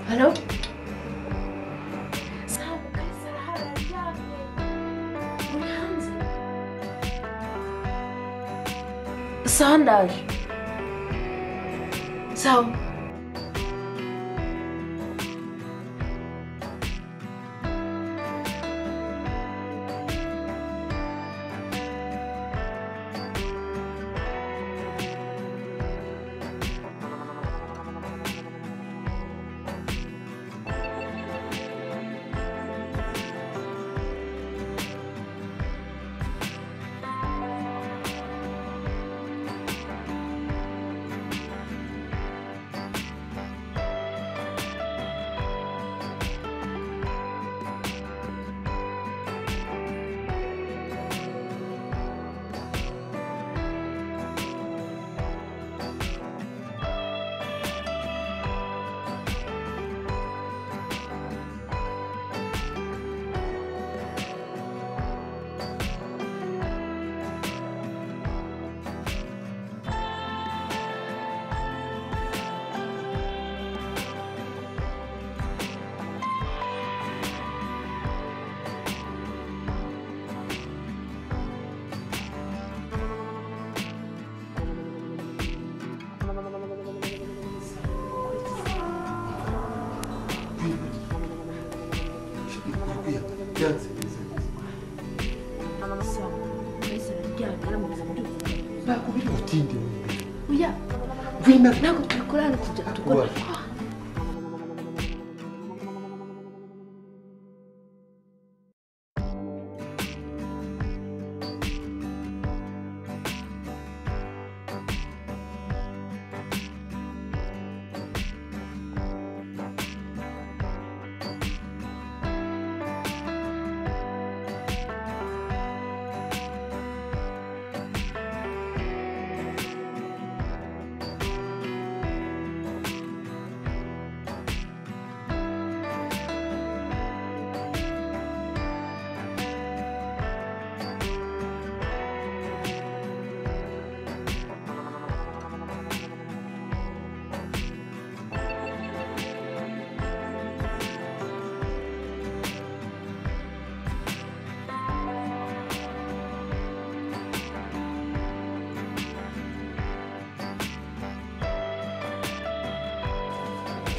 Hello? Sandal. So.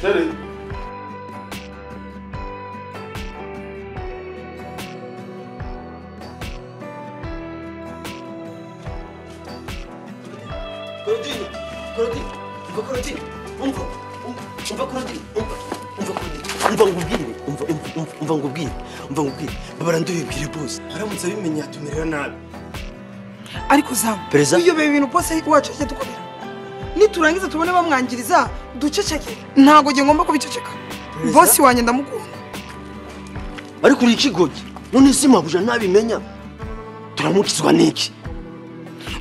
Sherry. Korodini, umva ngubwire, barandubibwire bose. Aramutse abimenya atumerera nabi. Ariko Zamu, iyo bebe ibintu bose wacu cyo dukorera. Niturangiza tubone bamwangiriza, duceceke. Ntago nge ngomba kubiceceka. Bosi wanjye ndamukunda. Ariko uri ikigogi. None simabuja nabimenya. Turamukizwa niki?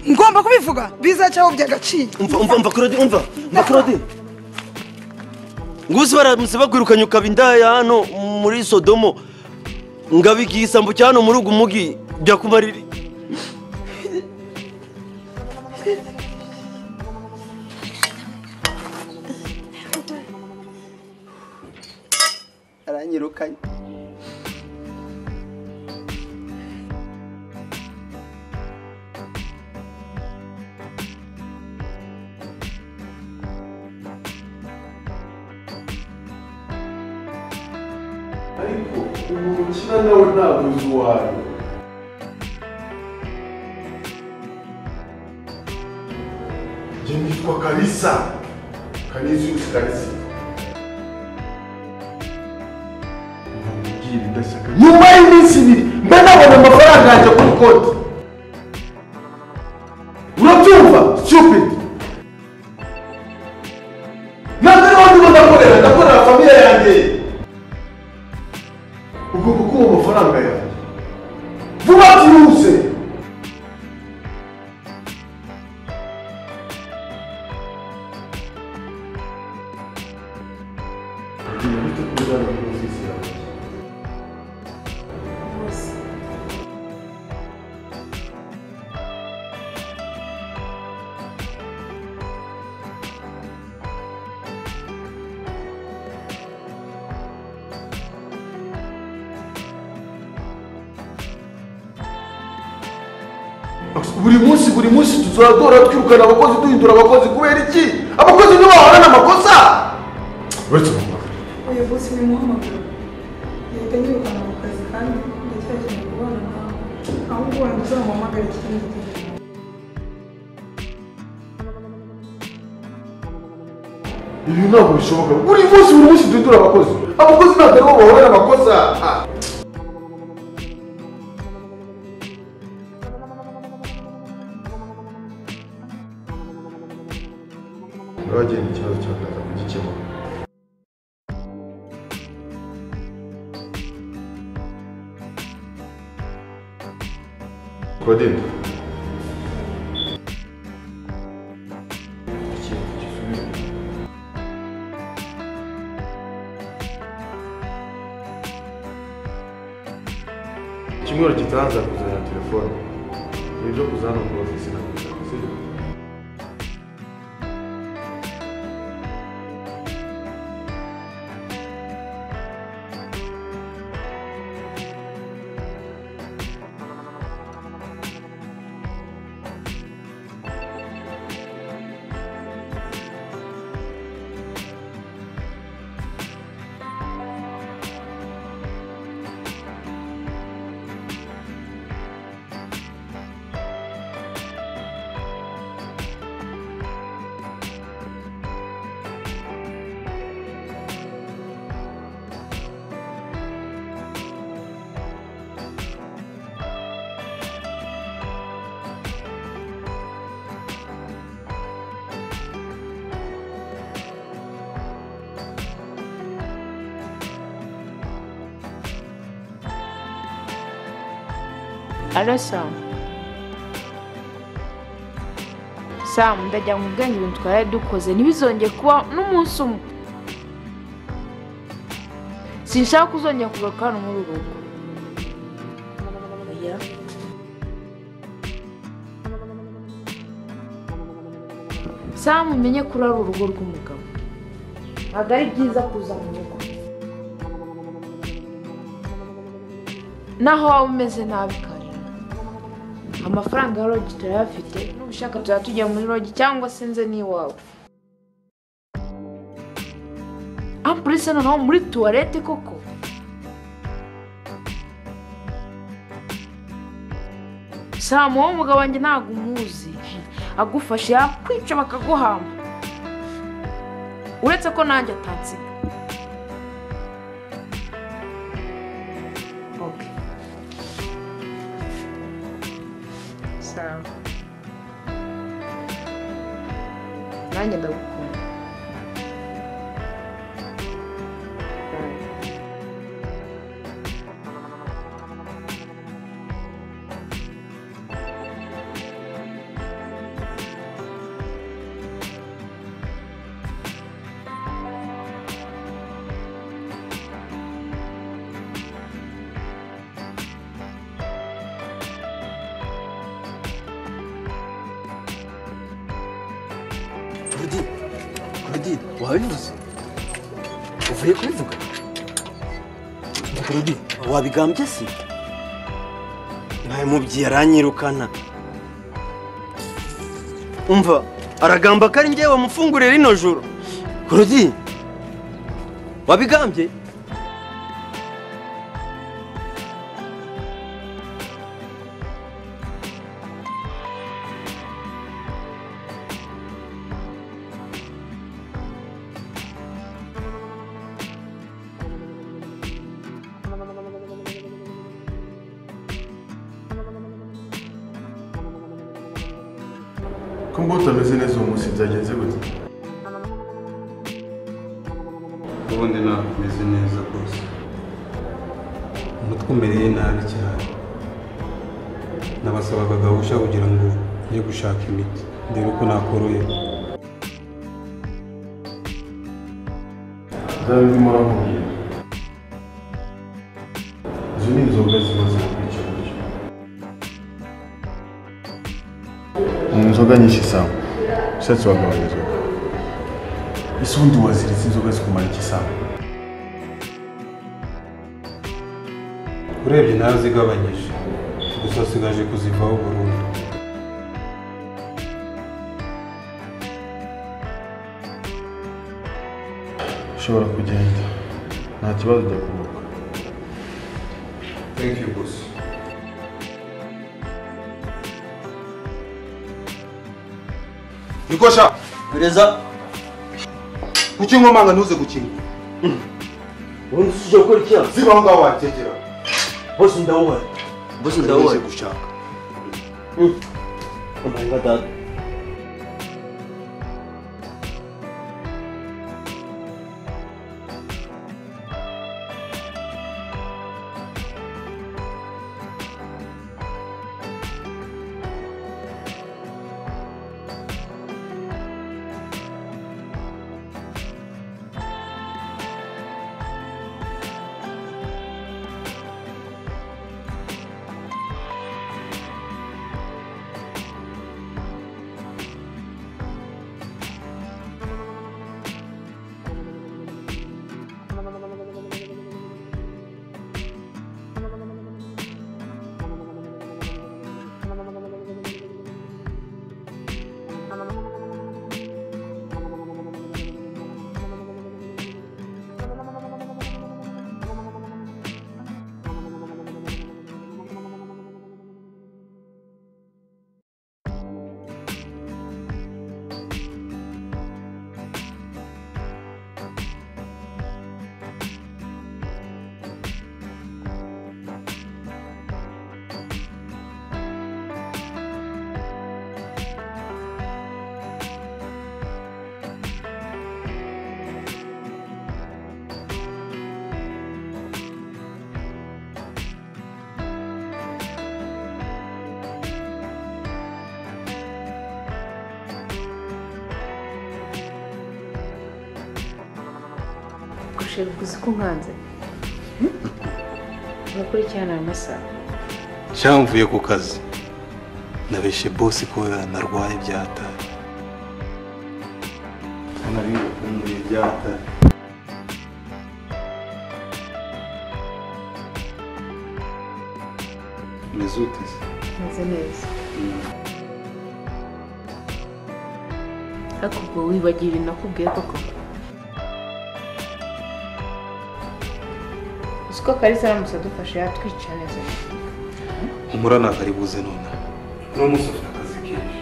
Ngomba kubivuga bizacaho byagaciye. Umva Claude. Nguzi baramutse bagwirukanye ukabindaya hano muri Sodomo. Ngabigisa mbu cyano muri ugumugi bya kumariri. Aranyirukanye. Ariko umukina nawe ntabwo uzi uwayo. Njye nitwa Kalisa. Kalisa uzi Kalisa. Nyuma y'iminsi ibiri mbe nabona amafaranga yanjye kuri konti. Urabyumva stupid? Ntabwo ariho ndimo ndakorera famiye yanjye. Ugomba kuba amafaranga yanjye vuba byihuse. bite kuzana ofisi yawe? Bose. buri munsi tuzadora twirukana abakozi duhindura abakozi kubera iki? Abakozi nibo bahorana amakosa. Uretse oya bosi ni muhamagara yahita nyirukana mu kazi kandi ndacyakeneye kubana nawe ahubwo wenda uzamuhamagara ikindi gihe. ibi ntabwo bishoboka. buri munsi duhindura abakozi ntabwo aribo bahorana amakosa. uragenda ikibazo cyakaza kugikemura. Claudine, icyumweru gitaha kuzana telefone nibyo kuzana muri ofisi na sibyo? Alo Sam. Sam, ndajya mu bwenge ibintu twari dukoze ntibizongeye kuba n'umunsi umwe. Sinshaka kuzongera kugaruka hano muri uru rugo. Oya. Sam, umenye ko ari urugo rw'umugabo. Ntabwo ari byiza kuza mu rugo. Naho waba umeze nabi kare. Amafaranga ya logi turayafite n'ubushaka tuzaba tujya muri logi cyangwa se nze n'iwawe. Ampulise noneho muri tuwarete koko. Sam, wowe umugabo wanjye ntabwo umuzi. Agufashe yakwica bakaguhamba. Uretse ko nanjye atansiga. Okay. Sam. Nanjye ndagukunda. Claudine, wabivuze? Uvuye kubivuga? Claudine, wabigambye se? Nawe mubyeyi aranyirukana. Umva, aragamba ko ari njyewe wamufunguriye rino joro. Claudine, wabigambye? Kumba utameze neza uwo munsi byagenze gute? ubundi ntabwo meze neza rwose, umutwe umereye nabi cyane. Nabasabaga gahusha kugira ngo njye gushaka imiti ndebe ko nakoroye. Nari ndimo aramubwira. Izo ni inzoga zimaze kwica buryo. Ni inzoga nyinshi sawa. Ushatse wagabanya inzoga. Ese ubundi waziritse inzoga zikumara iki sawa? urebye narazigabanyije gusa sigaje kuzivaho burundu. Ushobora kugenda. Nta kibazo ujya kuruhuka. Thank you, boss. Nikosha, Pereza, kuki nkomanga ntuze gukinga? ubundi usije gukora iki? Ziba aho ngaho watekera. Bose ndawuhari. Bose Ndawuze ndawuhari. gushaka. Umva dada. Kushera uzi ko nkanze. Urakurikirana amasaha. Cyamvuye ku kazi. Nabeshe boss ko narwaye byatari. Nari nkumbuye byatari. Mezutse. Meze neza. Akubwo wibagira nakubwiye koko. Usko Kalisa aramusa dufashe yatwica neza. Umura ntabwo buze none. No musofya akazi kenshi.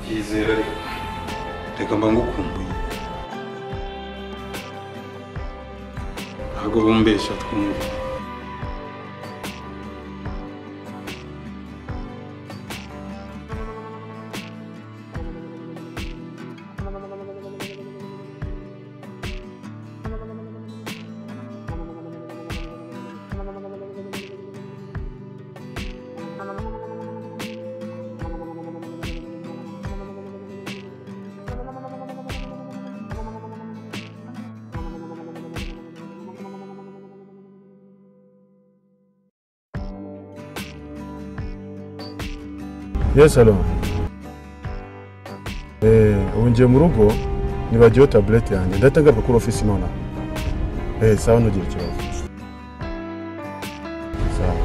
Yizera ariko. Reka mba ngukumbuye. Ntabwo bumbesha twumva. Yes, hello. Ubu ngiye mu rugo nibagiwe tablet yanjye. Ndahita kuri office nona. Sawa ntugire ikibazo. Sawa.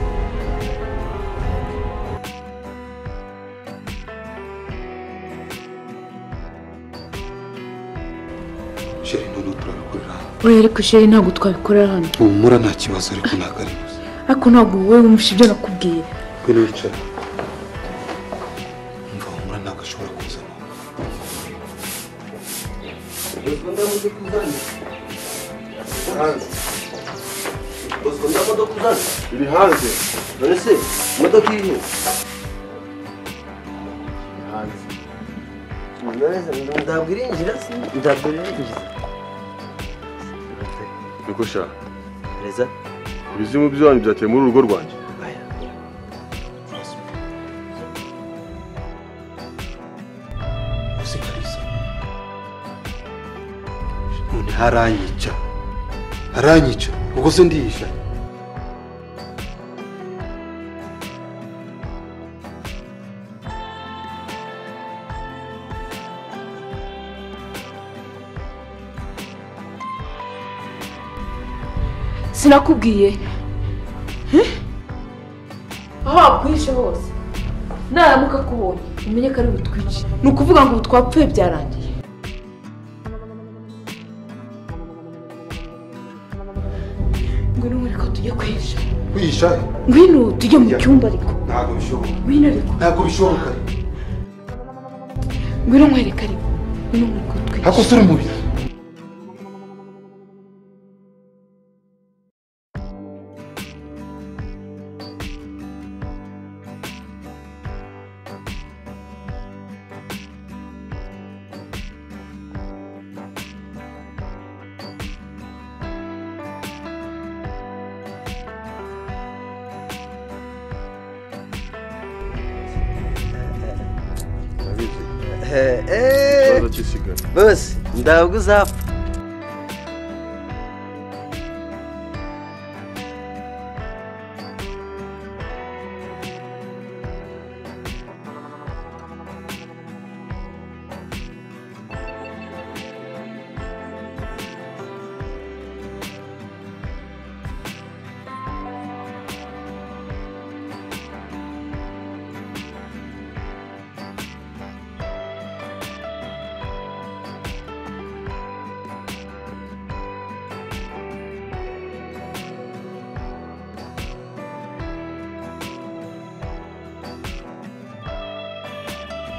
Sheri none turabikorera. Oya ariko sheri ntabwo twabikorera hano. Umura nta kibazo ariko nagaribuze. Ariko ntabwo wowe umusha ibyo nakubwiye. Kwino wicara. Umva umura ntabwo ashobora kuza. Bose ndamodoka uzana. Iri hanze. None se imodoka iri he? Hanze. None ndabwo irinjira se? Ndabwo irinjira. Nikosha. Pereza. Ibizimu byanyu byateye muri urugo rwanjye. Aya. Use Kalisa. none haranyica ubwo se ndihisha. Sinakubwiye aho wakwishe hose naramuka kubonye umenye ko ari butwice. Ni ukuvuga ngo ubu twapfuye byarangiye. Ngwino muri ko tujye kwihisha. Kwihisha? Ngwino tujye mu cyumba ariko. Ntabwo bishoboka. Ngwino ariko. Ntabwo bishoboka. Ngwino nkwereka ariko. Ngwino muri ko twihisha. Hakosura umubiri. Bose ntabwo uzapfa.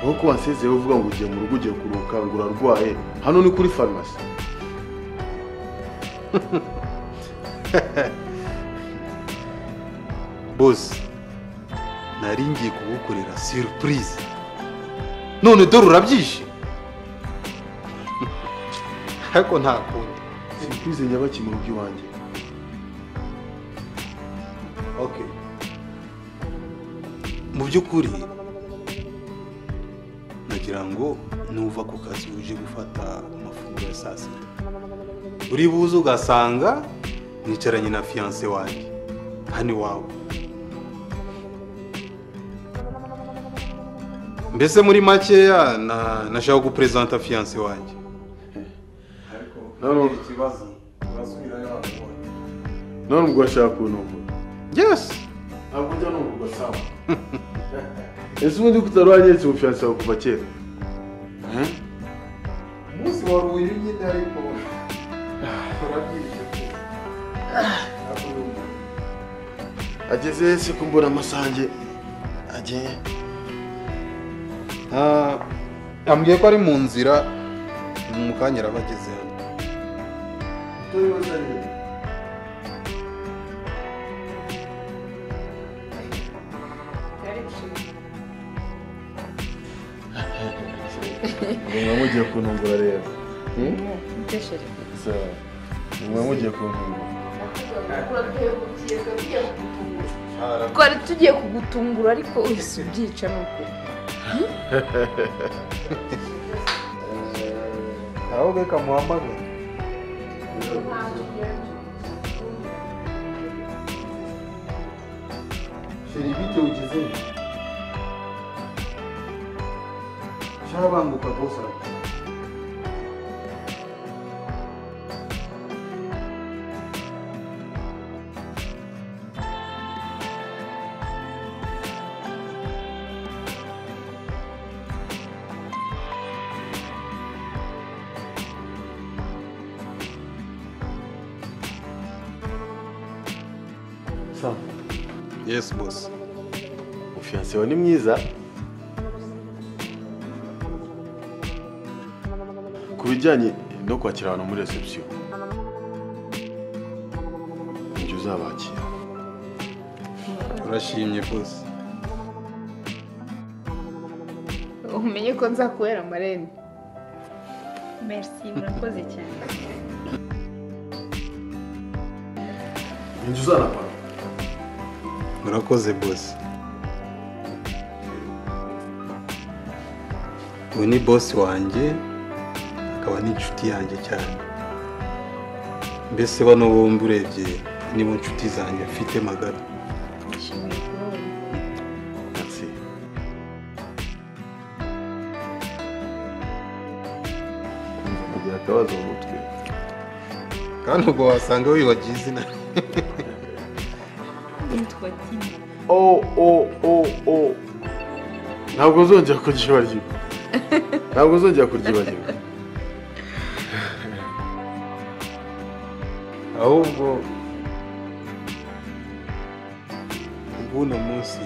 Nkuko wansezeye uvuga ngo ugiye mu rugo ugiye kuruhuka ngo urarwaye, hano ni kuri farumasi. Boss, nari ngiye kugukorera surprise. None dore urabyishe. Ariko nta kundi. Surprise nyabaki mu rugo iwanjye. Okay. Mu by'ukuri nagira ngo nuva ku kazi uje gufata amafunguro ya saa sita. Uri buze ugasanga nicaranye na fiancé wanjye hano iwawe. Mbese muri makeya nashaka gupresenta fiancé wanjye. None ikibazo urasubirayo hano. none ubwo washaka kuntumbura. Yes. Ntabwo njya numva sawa. Ese ubundi kutarwanyetse umufiancé wawe kuva kera? Umunsi wari uyu nyine ariko urabyishe. Ageze se kumbura amasange. Agiye. Ambwiye ko ari mu nzira mu kanya arabageze hano. Mugiye kuntumbura rero. Muteshere. Sawa. Mugiye kuntumbura. Twari tugiye kugutungura ariko uhise ubyica nuko. Aho beka muhamagara. Sheri bite ugize? Shabanguka bosa. Sawa. Yes boss. Umufiancé wawe ni mwiza. Ku bijyanye no kwakira abantu muri reception. Njye uzabakira. Urashimye boss. Umenye ko nzakubera amarene. Merci, murakoze cyane. Njye uzanapara. Murakoze boss. Uyu ni boss wanjye akaba n'inshuti yanjye cyane. mbese bano bombi urebye nibo nshuti zanjye mfite magara. Nishimiye kubona. Merci. kugira akabazo mu mutwe kandi ubwo wasanga wibagiye izina. Nitwa Tina. ntabwo uzongera kuryibagirwa ntabwo uzongera kuryibagirwa ahubwo ubuno munsi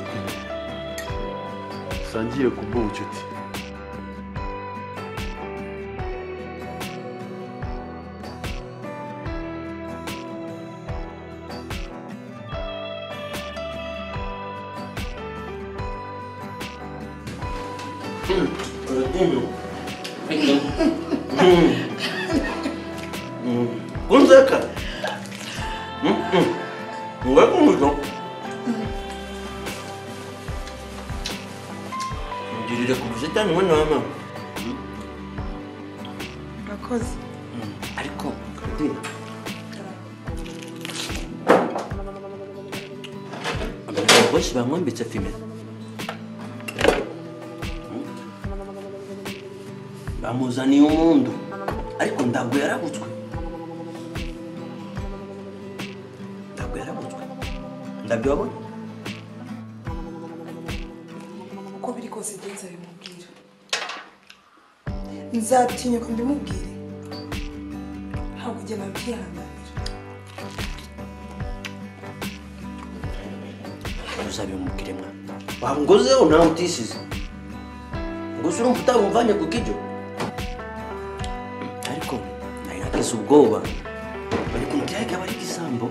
usangire ku bw'ubucuti Kunzeka. Ngakumuzo. Ngirire kubuzitani mwana wa mama. urakoze. Ariko Claudine. Abagabo bose bamwambitse fime. Bamuzaniye umundu ariko ntabwo yarabutswe. Ndabyo wabonye? uko biri kose genza bimubwira nzatinyuka mbimubwire ntabwo ujya nabyihanganira. Uzabimubwire mwana. Wangozeho nawe utisize. Ngo urumva utabumvanye ku kijyo. Ariko nagize ubwoba. Bari kumutega bari gisambo.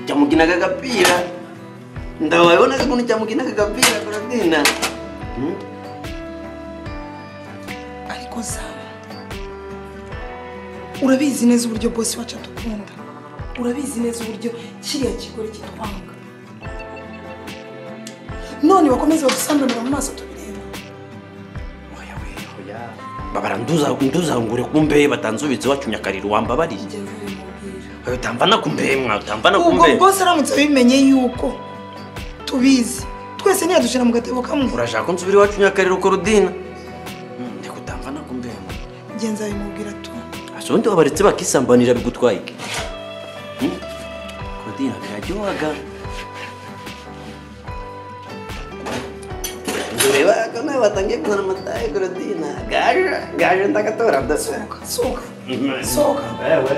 Chamuginaga agapira. Ndawabona ko chamuginaga agapira Claudine. ariko sawa urabizi neza uburyo boss wacu adukunda, urabizi neza uburyo kiriya kigore kitwanga, none bakomeze badusambanira mu maso tubireba. Oya babara nduzangure kumbe batanzubitse wacunyakarira wambabariye. Utamvana kumbe mwa utamvana kumbe. Ubwo boss aramutse bimenye yuko tubizi twese ntiyadushira mu gatebo kamwe. Urashaka ko nsubira wacunyakarira Claudine? Ndikutamvana kumbe. Genza bimubwira tu. Asonde wabaretse bakisambanira bigutwaye iki? Claudine biraryohaga. Ndureba kana batangiye kuzana amataye Claudine. Gaje ndagatora ndasohoka. Soka. Ewe.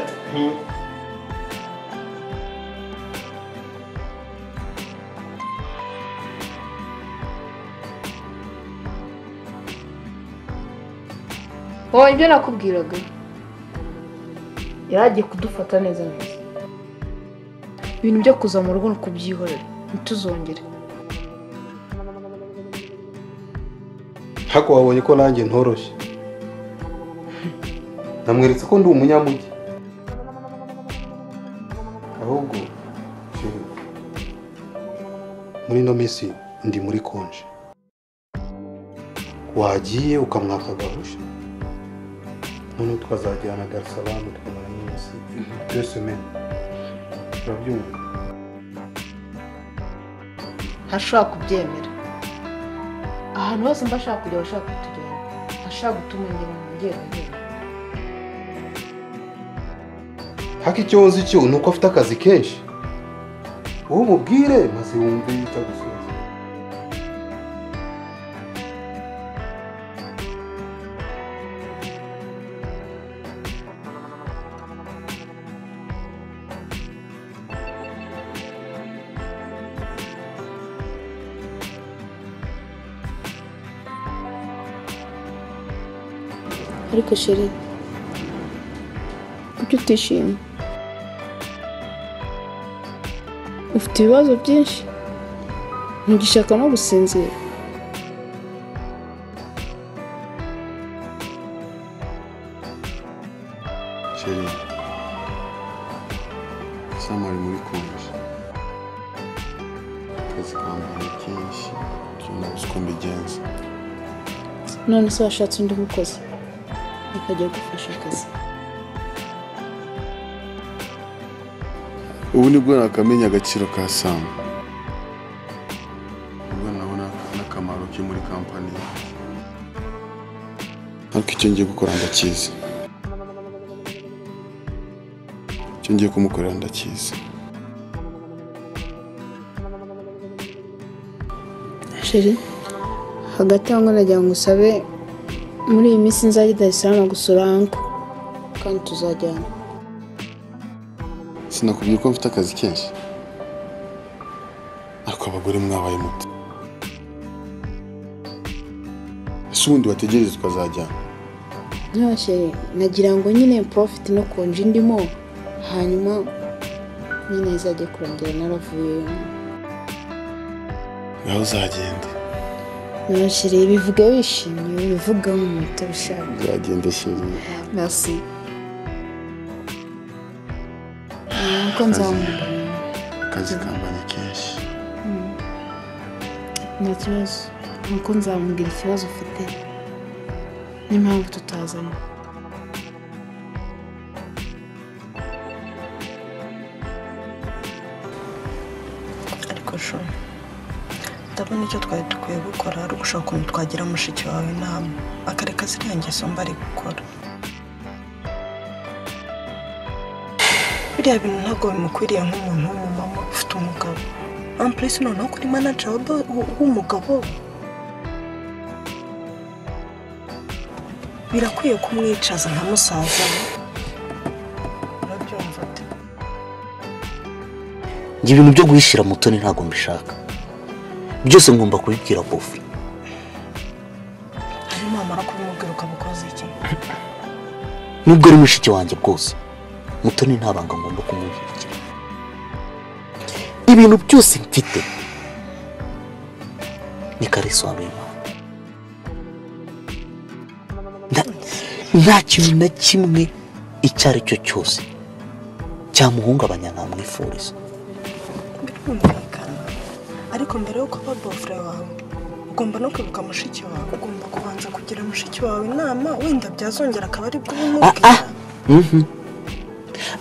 wowe ibyo nakubwiraga yaragiye kudufata neza neza. Ibintu byo kuza mu rugo no kubyihorera ntituzongere. hako wabonye ko nanjye ntoroshye. Namweretse ko ndi umunyamujyi. Ahubwo muri no minsi ndi muri konje. Wagiye ukamwaka gahusha. None twazajyana Dar es Salaam tukamara iminsi 2 semaines. Urabyumva? Ntashobora kubyemera. Ahantu hose mba ashaka kujya bashaka kutujyana. Ashaka gutuma ngera. Haka icyo nzi cyo nuko afite akazi kenshi. Wowe umubwire maze wumve itagusoza. Ariko chérie, kuki utishimye? Ufite ibibazo byinshi? Ntugishaka no gusinzira? Chérie, samari muri konje. Kazi kambaye kenshi, tunabuze uko mbigenza. None se washatse undi mukozi akajya gufasha akazi? ubu nibwo nakamenya agaciro ka Sam, ubwo nabona n'akamaro ke muri kampani. Ariko icyo ngiye gukora ndakizi, icyo ngiye kumukorera ndakizi. Sheri, hagati aho nagira ngo usabe muri iyi minsi nzajya Dar es Salaam gusura Uncle kandi tuzajyana. Sinakubwiye ko mfite akazi kenshi, ariko abagore mwabaye muto. Ese ubundi wategereza ukazajyana? No Sheri, nagira ngo nyine profit no konje ndimo, hanyuma nyine izajya kurangera naravuye. Ngaho uzagenda. No Sheri, bivuga wishimye, bivuga mu mutabishaka. Uzagenda Sheri. Merci. Ko nzamubona. Akazi kambanye kenshi. Nta kibazo. Nuko nzamubwira ikibazo ufite n'impamvu tutazana. Ariko sho ndabona icyo twari dukwiye gukora ari ugushaka ukuntu twagira mushiki wawe inama akareka ziriya ngeso mba ari gukora. Biriya bintu ntabwo bimukwiriye nk'umuntu w'umumama ufite umugabo. Ampulisi noneho kuri manager w'umugabo birakwiye kumwicaza nka musaza we. Urabyumva ate? Njye ibintu byo guhishira Mutoni ntabwo mbishaka, byose ngomba kubibwira Bofi. Hanyuma amara kubimubwira ukabukoze iki? Nubwo ari mushiki wanjye bwose Mutoni nta banga ngomba kumubikira. Ibintu byose mfite ni Kalisa wabima. Nta kintu na kimwe icyo ari cyo cyose cyamuhungabanya namwifuriza. Birumvikana, ariko mbere yo kuba bofre wawe ugomba no kwibuka mushiki wawe. Ugomba kubanza kugira mushiki wawe inama, wenda byazongera akaba ari bwo bimubwira.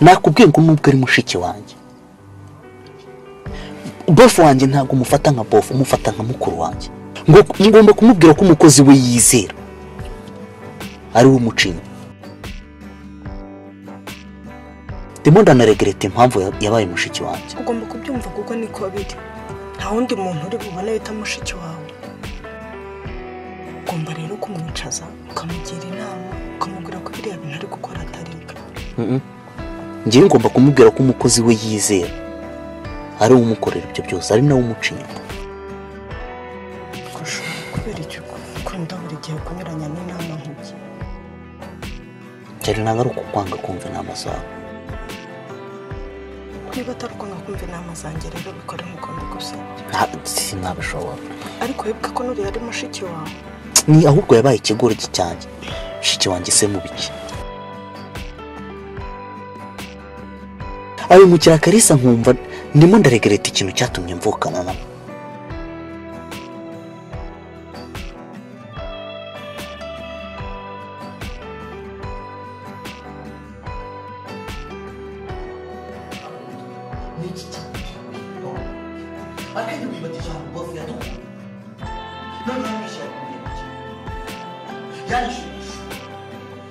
Nakubwiye ngo nubwo ari mushiki wanjye, bofu wanjye ntabwo umufata nka bofu, umufata nka mukuru wanjye. Ngomba kumubwira ko umukozi we yizera ari we umucinya. Ndimo ndanaregrete impamvu yabaye mushiki wanjye. Ugomba kubyumva kuko niko biri. Nta wundi muntu uri bubone bita mushiki wawe. Ugomba rero kumwicaza ukamugira inama, ukamubwira ko biriya bintu ari gukora atari byo. Ngiye ngomba kumubwira ko umukozi we yizera ari we umukorera ibyo byose, ari nawe umucinya. Kubera icyo ukunda buri gihe kunyuranya n'inama nk'iki. Cyari nagaruka kwanga kumva inama zawe. Niba atari ukwanga kumva inama zanjye rero bikore nk'uko mbigusabye. Sinabishobora. Ariko wibuka ko nuriya ari mushiki wawe. Ni ahubwo yabaye ikigori cyanjye. Mushiki wanjye se mu biki? Ayo mukira Kalisa nkumva ndimo ndaregrete ikintu cyatumye mvukana nawe.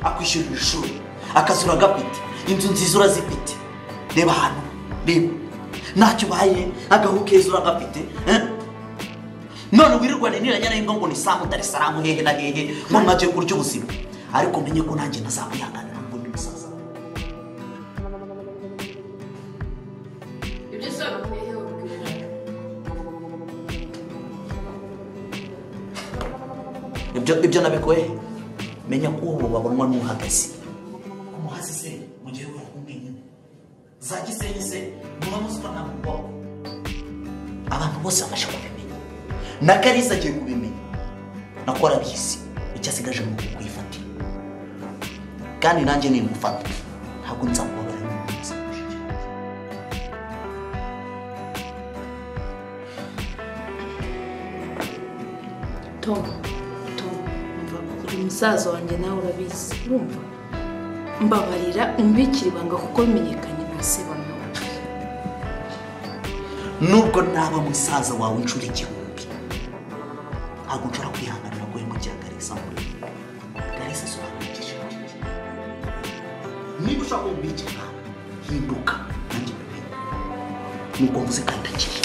Akwishyurira ishuri, akazura gapite, inzu nziza urazipite. Reba hano, reba. Ntacyo baye, agahu keza uragapite. None wirirwane niranya n'imbwa ngo ni Sam Dar es Salaam hehe na hehe, ngo mwaje kurya ubuzima. Ariko menye ko nanjye nazakuyanganira ngo ndi musaza. Ibyo nabikoye. Menya ko uwo babonwa n'uhagaze. Umuhasi se mugiye kumenya. Zagisenye se muhamuswa na mbo. Abantu bose bamashe kubimenya. Na Kalisa agiye kubimenya. Nakora bisi. Icyasigaje mu kwifatira. Kandi nanjye ni mufata. Ntabwo nzakubabara n'umunsi. Tom, umusaza wanjye nawe urabizi, urumva? Mbabarira umbikira ibanga kuko bimenyekanye na se bamwe. nubwo naba musaza wawe inshuro igihumbi ntabwo nshobora kwihanganira guhemukira Kalisa muri Kalisa sobanukije niba ushaka kumubikira hinduka nanjye nubwo mvuze kandi akiri